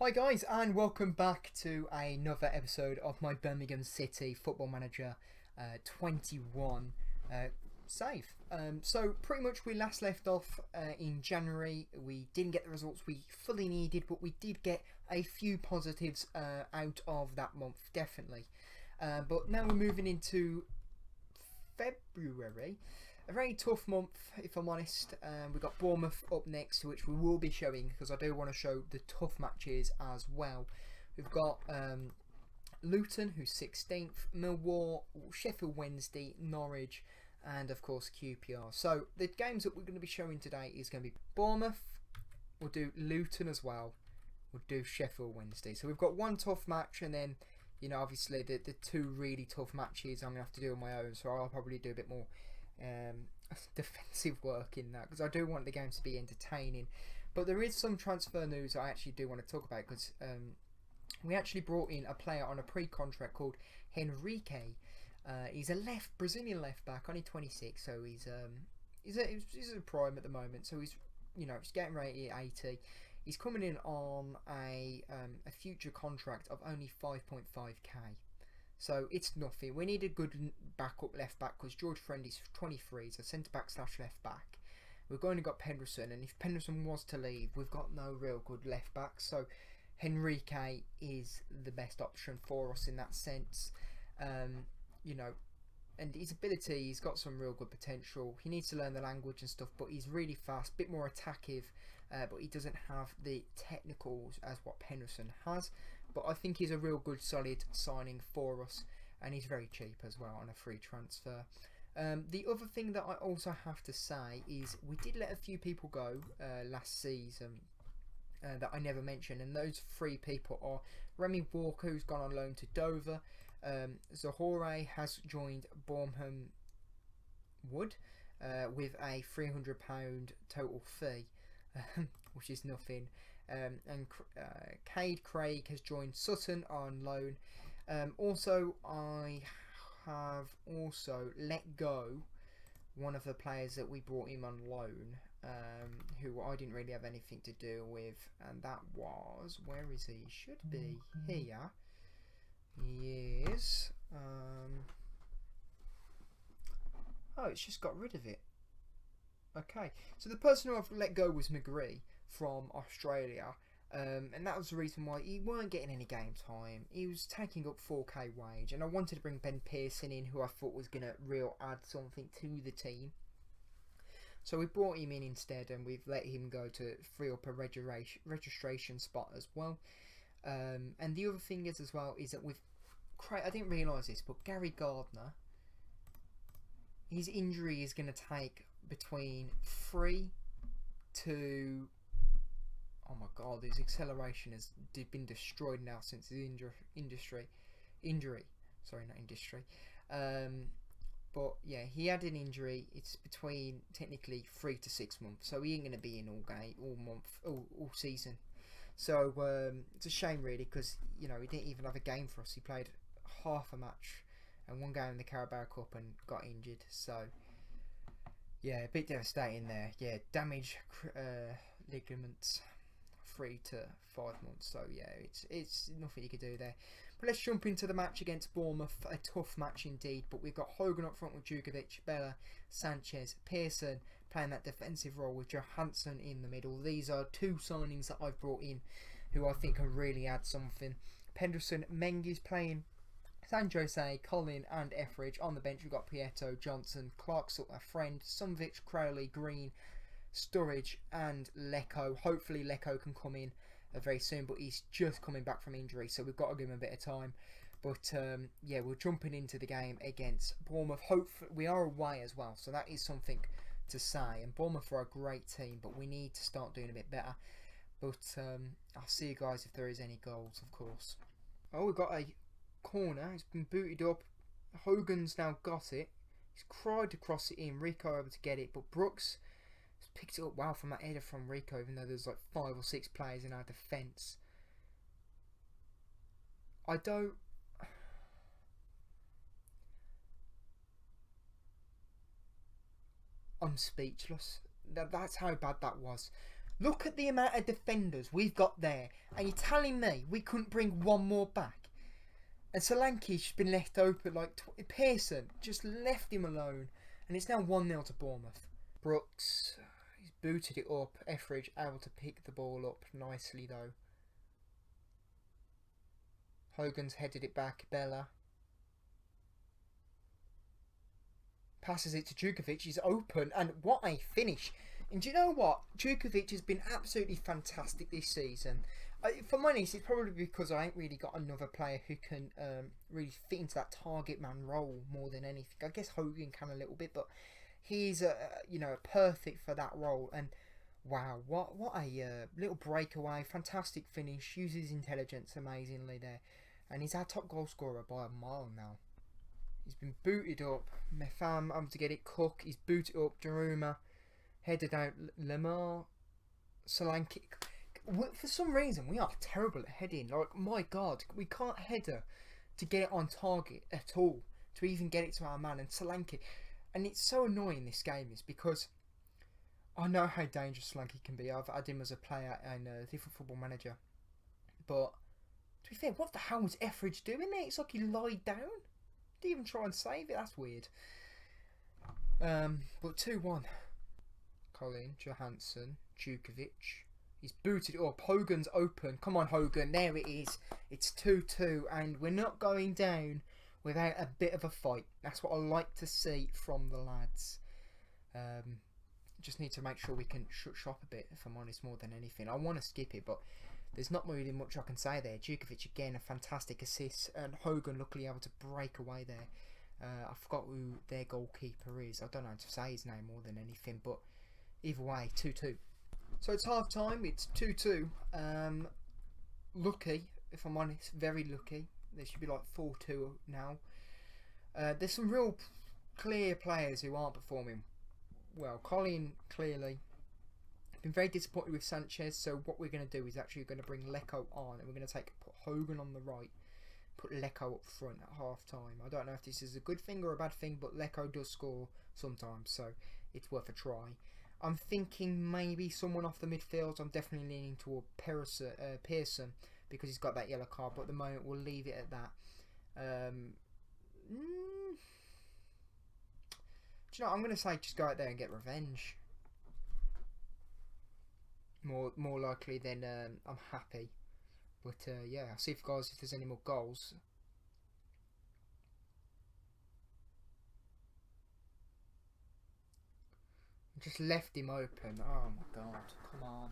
Hi guys, and welcome back to another episode of my Birmingham City Football Manager 21 save. So pretty much we last left off in January. We didn't get the results we fully needed, but we did get a few positives out of that month, definitely. But now we're moving into February. A very tough month, if I'm honest. We've got Bournemouth up next, which we will be showing because I do want to show the tough matches as well. We've got Luton, who's 16th, Millwall, Sheffield Wednesday, Norwich, and of course QPR. So the games that we're going to be showing today is going to be Bournemouth. We'll do Luton as well. We'll do Sheffield Wednesday. So we've got one tough match, and then obviously the two really tough matches I'm going to have to do on my own. So I'll probably do a bit more defensive work in that because I do want the game to be entertaining. But there is some transfer news I actually do want to talk about because we actually brought in a player on a pre-contract called Henrique. He's a Brazilian left back, only 26, so he's a prime at the moment. So he's he's getting rated 80. He's coming in on a future contract of only 5.5k. So it's nothing. We need a good backup left back because George Friend is 23, so centre back / left back. We've only got Penderson, and if Penderson was to leave, we've got no real good left back. So Henrique is the best option for us in that sense. And his ability, he's got some real good potential. He needs to learn the language and stuff, but he's really fast, a bit more attackive, but he doesn't have the technicals as what Penderson has. But I think he's a real good solid signing for us, and he's very cheap as well on a free transfer. The other thing that I also have to say is we did let a few people go last season that I never mentioned, and those three people are Remy Walker, who's gone on loan to Dover. Zohore has joined Birmingham Wood with a £300 total fee, which is nothing. And Cade Craig has joined Sutton on loan. Also, I have also let go one of the players that we brought him on loan, who I didn't really have anything to do with, and that was, where is he? Should be here. He is. Oh, it's just got rid of it. Okay, so the person who I've let go was McGree from Australia, and that was the reason why he weren't getting any game time. He was taking up 4k wage, and I wanted to bring Ben Pearson in, who I thought was going to add something to the team. So we brought him in instead, and we've let him go to free up a registration spot as well. And the other thing is as well is that I didn't realise this, but Gary Gardner, his injury is going to take between 3 to... Oh my god, his acceleration has been destroyed now since his injury. Sorry, not industry. But yeah, he had an injury. It's between technically 3 to 6 months, so he ain't going to be in all season. So it's a shame really, because he didn't even have a game for us. He played half a match and one game in the Carabao Cup and got injured. So yeah, a bit devastating there. Yeah, damaged ligaments, 3 to 5 months. So yeah, it's nothing you could do there. But let's jump into the match against Bournemouth. A tough match indeed. But we've got Hogan up front with Djukovic, Bella, Sanchez, Pearson playing that defensive role with Johansson in the middle. These are two signings that I've brought in who I think can really add something. Penderson, Mengi's playing, San Jose, Colin and Etheridge. On the bench we've got Pieto, Johnson, Clark, a friend, Sunvich, Crowley, Green, Sturridge and Lecco. Hopefully Lecco can come in very soon, but he's just coming back from injury, so we've got to give him a bit of time. But yeah, we're jumping into the game against Bournemouth. Hopefully we are away as well, so that is something to say. And Bournemouth are a great team, but we need to start doing a bit better. But I'll see you guys if there is any goals, of course. Oh, we've got a corner. It's been booted up. Hogan's now got it. He's tried to cross it in. Rico able to get it, but Brooks has picked it up well from that header from Rico, even though there's like 5 or 6 players in our defence. I'm speechless. That's how bad that was. Look at the amount of defenders we've got there, and you're telling me we couldn't bring one more back? And Solanke's been left open, like Pearson just left him alone, and it's now 1-0 to Bournemouth. Brooks, he's booted it up. Etheridge able to pick the ball up nicely though. Hogan's headed it back. Bella passes it to Djukovic. He's open, and what a finish! And do you know what? Djukovic has been absolutely fantastic this season. For my niece, it's probably because I ain't really got another player who can really fit into that target man role more than anything. I guess Hogan can a little bit, but he's perfect for that role. And wow, what a little breakaway, fantastic finish. Uses his intelligence amazingly there, and he's our top goal scorer by a mile now. He's been booted up. Mefam able to get it. Cook, he's booted up. Daruma headed out. Lemar, Solanke. For some reason, we are terrible at heading. Like, my God, we can't header to get it on target at all, to even get it to our man. And Solanke, and it's so annoying this game is because I know how dangerous Solanke can be. I've had him as a player and a different football manager. But to be fair, what the hell was Etheridge doing there? It's like he lied down. Didn't even try and save it. That's weird. But 2-1. Colin, Johansson, Djukovic. He's booted it up. Hogan's open. Come on, Hogan. There it is. It's 2-2, and we're not going down without a bit of a fight. That's what I like to see from the lads. Just need to make sure we can shut shop a bit, if I'm honest, more than anything. I want to skip it, but there's not really much I can say there. Djukovic, again, a fantastic assist, and Hogan luckily able to break away there. I forgot who their goalkeeper is. I don't know how to say his name more than anything, but either way, 2-2. So it's half time, it's 2-2. Lucky, if I'm honest, very lucky. There should be like 4-2 now. There's some real clear players who aren't performing well. Colin, clearly. I've been very disappointed with Sanchez, so what we're going to do is actually going to bring Lecco on, and we're going to put Hogan on the right, put Lecco up front at half time. I don't know if this is a good thing or a bad thing, but Lecco does score sometimes, so it's worth a try. I'm thinking maybe someone off the midfield. I'm definitely leaning toward Pearson because he's got that yellow card, but at the moment we'll leave it at that. Do you know, I'm going to say just go out there and get revenge. More likely than I'm happy. But yeah, I'll see if there's any more goals. Just left him open. Oh my God, come on.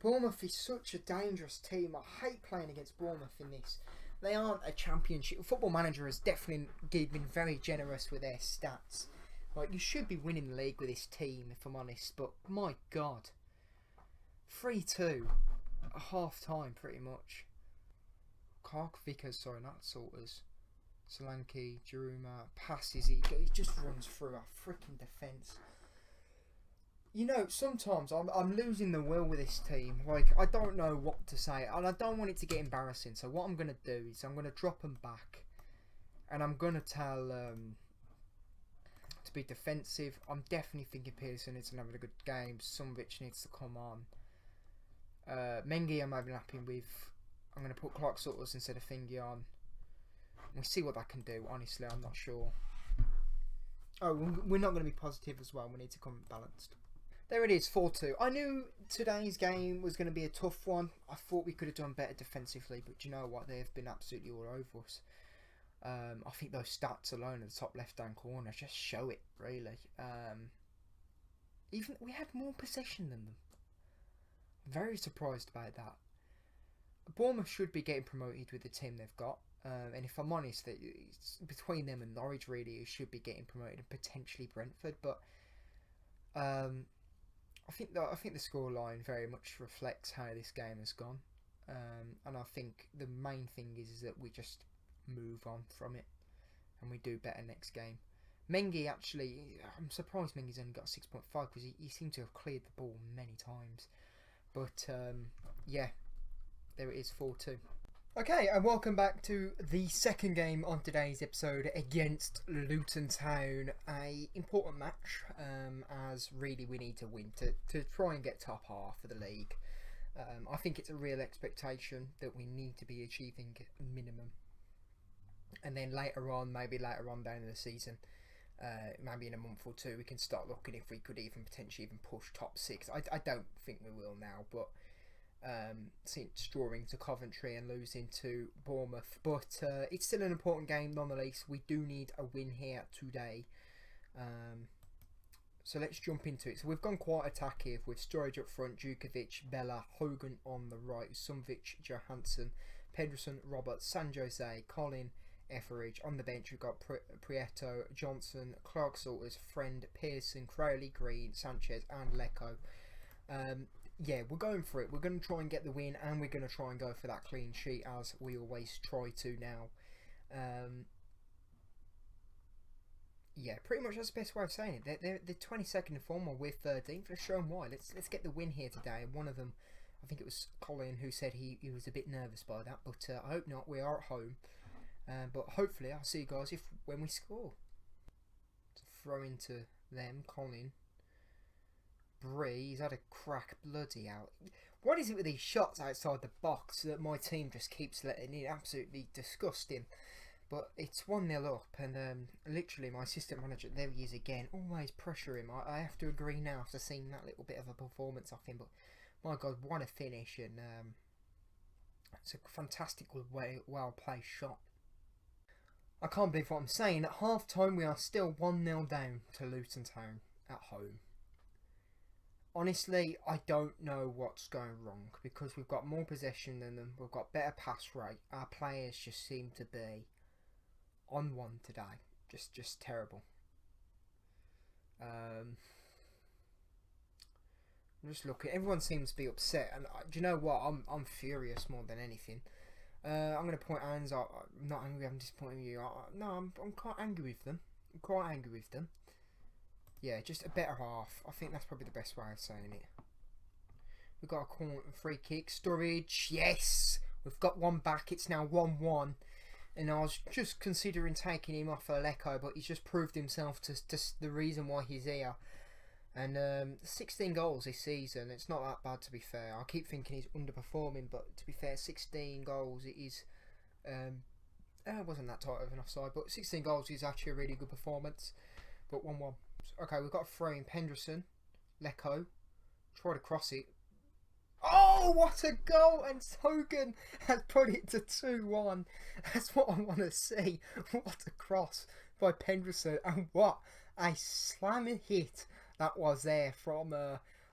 Bournemouth is such a dangerous team. I hate playing against Bournemouth in this. They aren't a championship. Football Manager has definitely been very generous with their stats. Like, you should be winning the league with this team, if I'm honest. But my God, 3-2 at half time, pretty much. Vickers, sorry, not Salters. Solanke, Daruma passes it. He just runs through our freaking defence. You know, sometimes I'm losing the will with this team. Like, I don't know what to say, and I don't want it to get embarrassing. So what I'm going to do is I'm going to drop them back, and I'm going to tell to be defensive. I'm definitely thinking Pearson needs to have a good game. Sunvich needs to come on. Mengi I'm overlapping with. I'm going to put Clark Suttles instead of Thingy on. We'll see what that can do. Honestly, I'm not sure. Oh, we're not going to be positive as well. We need to come balanced. There it is, 4-2. I knew today's game was going to be a tough one. I thought we could have done better defensively, but you know what? They've been absolutely all over us. I think those stats alone at the top left-hand corner just show it, really. Even we had more possession than them. Very surprised about that. Bournemouth should be getting promoted with the team they've got. And if I'm honest, it's between them and Norwich really who should be getting promoted, and potentially Brentford. But I think the scoreline very much reflects how this game has gone. And I think the main thing is that we just move on from it and we do better next game. Mengi, actually, I'm surprised Mengi's only got 6.5 because he seemed to have cleared the ball many times. But yeah, there it is, 4-2. Okay, and welcome back to the second game on today's episode against Luton Town. A important match, as really we need to win to try and get top half of the league. I think it's a real expectation that we need to be achieving minimum. And then maybe later on down in the season, maybe in a month or two, we can start looking if we could even potentially even push top 6. I don't think we will now, but since drawing to Coventry and losing to Bournemouth, but it's still an important game nonetheless. We do need a win here today, so let's jump into it. So we've gone quite attackive with Sturridge up front, Djukovic, Bella, Hogan on the right, Sumvic, Johansson, Pedersen, Roberts, San Jose, Colin, Etheridge. On the bench we've got Prieto, Johnson, Clark Salters, Friend, Pearson, Crowley, Green, Sanchez and Lecco. Yeah, we're going for it. We're going to try and get the win, and we're going to try and go for that clean sheet as we always try to now. Yeah, pretty much that's the best way of saying it. They're 22nd in form, or we're 13th. Let's show them why. Let's get the win here today. One of them, I think it was Colin, who said he was a bit nervous by that, but I hope not. We are at home, but hopefully I'll see you guys when we score. To throw into them, Colin. Bree, he's had a crack bloody out. What is it with these shots outside the box that my team just keeps letting in? Absolutely disgusting. But it's 1-0 up, and literally my assistant manager, there he is again, always pressure him. I have to agree now after seeing that little bit of a performance off him. But my God, what a finish, and it's a fantastic, well played shot. I can't believe what I'm saying. At half time, we are still 1-0 down to Luton Town at home. Honestly, I don't know what's going wrong because we've got more possession than them. We've got better pass rate. Our players just seem to be on one today. Just terrible. I'm just looking. Everyone seems to be upset, and do you know what? I'm furious more than anything. I'm going to point hands. I'm not angry. I'm disappointed in you. I'm quite angry with them. I'm quite angry with them. Yeah, just a better half. I think that's probably the best way of saying it. We've got a corner free kick. Sturridge, yes! We've got one back. It's now 1-1. And I was just considering taking him off Lecco, but he's just proved himself to the reason why he's here. And 16 goals this season. It's not that bad, to be fair. I keep thinking he's underperforming, but to be fair, 16 goals it is... it wasn't that tight of an offside, but 16 goals is actually a really good performance. But 1-1. Okay, we've got a throw in. Pedersen, Lecco, try to cross it. Oh, what a goal! And Hogan has put it to 2-1. That's what I want to see. What a cross by Pedersen, and what a slamming hit that was there from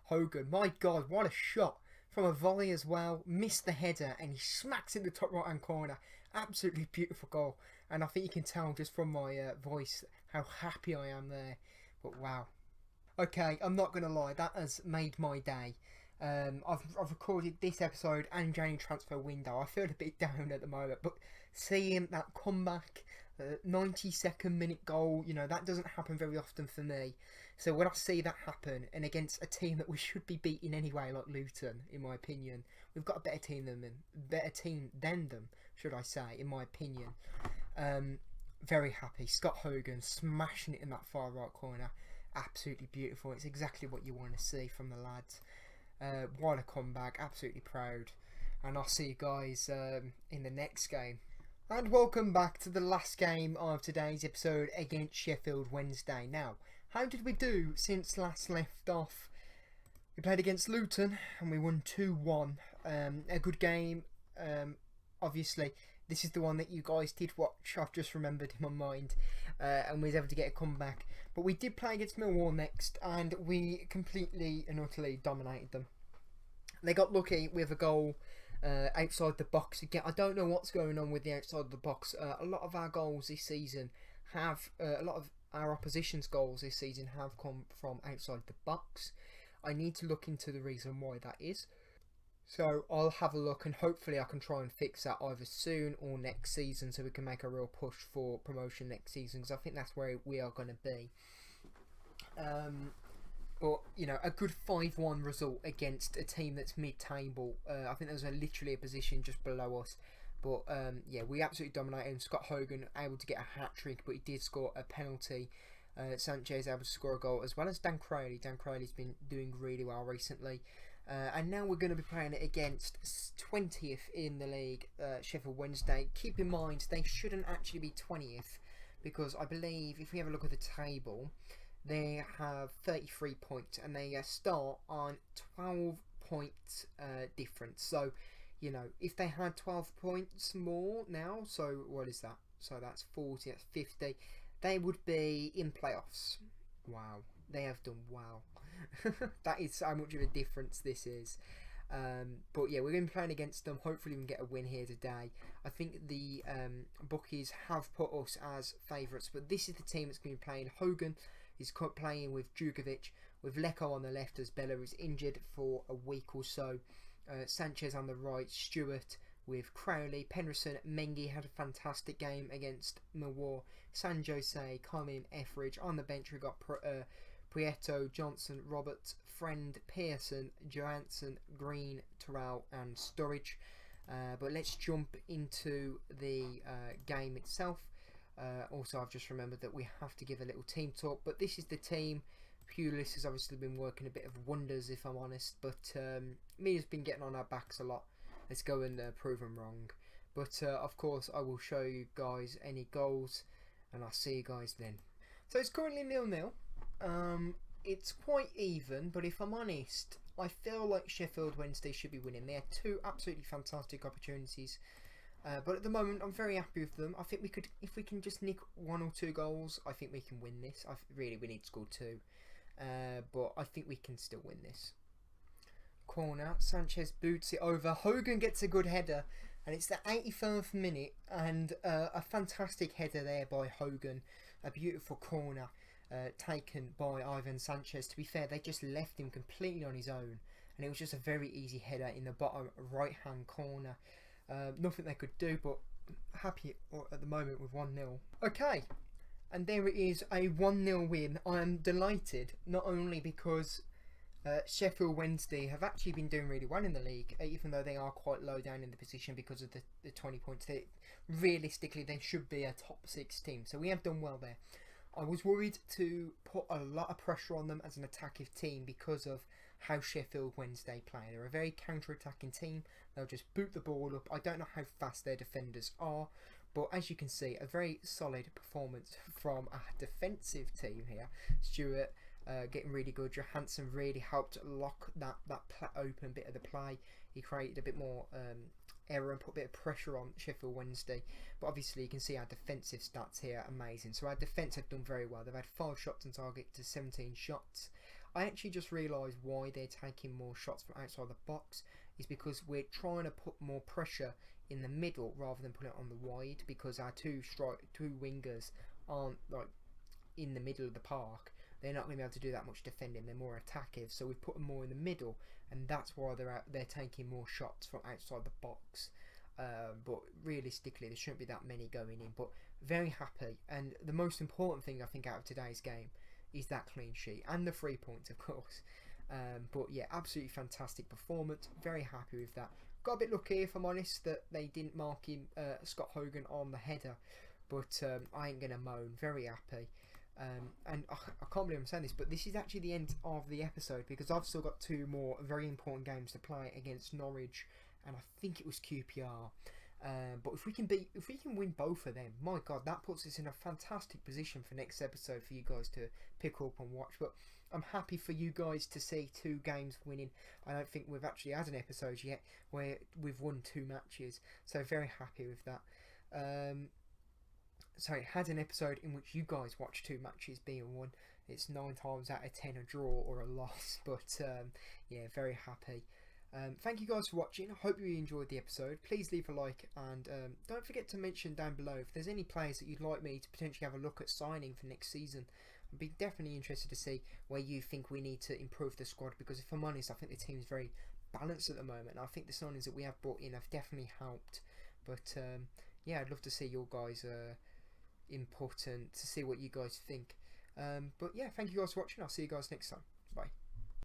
Hogan. My God, what a shot from a volley as well. Missed the header, and he smacks in the top right hand corner. Absolutely beautiful goal, and I think you can tell just from my voice how happy I am there. But wow. Okay, I'm not going to lie, that has made my day. I've recorded this episode and January transfer window. I feel a bit down at the moment, but seeing that comeback, 92nd minute goal, you know, that doesn't happen very often for me. So when I see that happen, and against a team that we should be beating anyway, like Luton, in my opinion, we've got a better team than them, should I say, in my opinion. Very happy. Scott Hogan smashing it in that far right corner. Absolutely beautiful. It's exactly what you want to see from the lads. What a comeback. Absolutely proud. And I'll see you guys in the next game. And welcome back to the last game of today's episode against Sheffield Wednesday. Now, how did we do since last left off? We played against Luton and we won 2-1. A good game. Obviously, this is the one that you guys did watch. I've just remembered in my mind. And we was able to get a comeback. But we did play against Millwall next. And we completely and utterly dominated them. They got lucky with a goal outside the box again. I don't know what's going on with the outside of the box. A lot of our goals this season have... a lot of our opposition's goals this season have come from outside the box. I need to look into the reason why that is. So I'll have a look and hopefully I can try and fix that either soon or next season so we can make a real push for promotion next season, because I think that's where we are going to be. But, you know, a good 5-1 result against a team that's mid-table. I think there was literally a position just below us. But yeah, we absolutely dominated him. Scott Hogan able to get a hat-trick, but he did score a penalty. Sanchez able to score a goal, as well as Dan Crowley. Dan Crowley's been doing really well recently. And now we're going to be playing it against 20th in the league, Sheffield Wednesday. Keep in mind, they shouldn't actually be 20th, because I believe, if we have a look at the table, they have 33 points, and they start on 12 point difference. So, you know, if they had 12 points more now, so what is that? So that's 40, that's 50. They would be in playoffs. Wow, they have done well. That is how much of a difference this is. But yeah, we're going to be playing against them. Hopefully we can get a win here today. I think the bookies have put us as favourites, but this is the team that's going to be playing. Hogan is playing with Djukovic, with Leko on the left as Bella is injured for a week or so. Sanchez on the right, Stewart with Crowley, Penrison, Mengi had a fantastic game against Millwall, San Jose, Comin, Etheridge. On the bench we got Prieto, Johnson, Roberts, Friend, Pearson, Johansson, Green, Terrell and Sturridge. But let's jump into the game itself. Also, I've just remembered that we have to give a little team talk, but this is the team. Pulis has obviously been working a bit of wonders, if I'm honest, but Mia's been getting on our backs a lot. Let's go and prove them wrong. But of course, I will show you guys any goals, and I'll see you guys then. So it's currently 0-0. It's quite even, but if I'm honest, I feel like Sheffield Wednesday should be winning. They had two absolutely fantastic opportunities. But at the moment, I'm very happy with them. I think we could, if we can just nick 1 or 2 goals, I think we can win this. Really, we need to score 2. But I think we can still win this. Corner, Sanchez boots it over. Hogan gets a good header, and it's the 81st minute, and a fantastic header there by Hogan. A beautiful corner taken by Ivan Sanchez. To be fair, they just left him completely on his own, and it was just a very easy header in the bottom right-hand corner. Nothing they could do, but happy at the moment with 1-0. Okay, and there it is, a 1-0 win. I am delighted, not only because Sheffield Wednesday have actually been doing really well in the league, even though they are quite low down in the position because of the 20 points. Realistically, they should be a top 6 team, so we have done well there. I was worried to put a lot of pressure on them as an attacking team because of how Sheffield Wednesday play. They're a very counter-attacking team. They'll just boot the ball up. I don't know how fast their defenders are, but as you can see, a very solid performance from a defensive team here. Stewart getting really good. Johansson really helped lock that open bit of the play. He created a bit more error and put a bit of pressure on Sheffield Wednesday. But obviously you can see our defensive stats here, amazing. So our defence have done very well. They've had 5 shots on target to 17 shots. I actually just realised why they're taking more shots from outside the box is because we're trying to put more pressure in the middle rather than put it on the wide, because our two wingers aren't like in the middle of the park. They're not going to be able to do that much defending. They're more attacking, so we've put them more in the middle, and that's why they're taking more shots from outside the box. But realistically, there shouldn't be that many going in. But very happy, and the most important thing I think out of today's game is that clean sheet and the 3 points, of course. But yeah, absolutely fantastic performance. Very happy with that. Got a bit lucky, if I'm honest, that they didn't mark him, Scott Hogan, on the header. But I ain't gonna moan. Very happy. And I can't believe I'm saying this, but this is actually the end of the episode, because I've still got 2 more very important games to play against Norwich, and I think it was QPR. But if we can win both of them, my God, that puts us in a fantastic position for next episode for you guys to pick up and watch. But I'm happy for you guys to see 2 games winning. I don't think we've actually had an episode yet where we've won 2 matches, so very happy with that. Sorry, had an episode in which you guys watched 2 matches being won. It's 9 times out of 10 a draw or a loss, but yeah, very happy. Thank you guys for watching. I hope you enjoyed the episode. Please leave a like, and don't forget to mention down below if there's any players that you'd like me to potentially have a look at signing for next season. I'd be definitely interested to see where you think we need to improve the squad, because if I'm honest, I think the team's very balanced at the moment, and I think the signings that we have brought in have definitely helped. But yeah, I'd love to see your guys' input and to see what you guys think. But yeah, thank you guys for watching. I'll see you guys next time.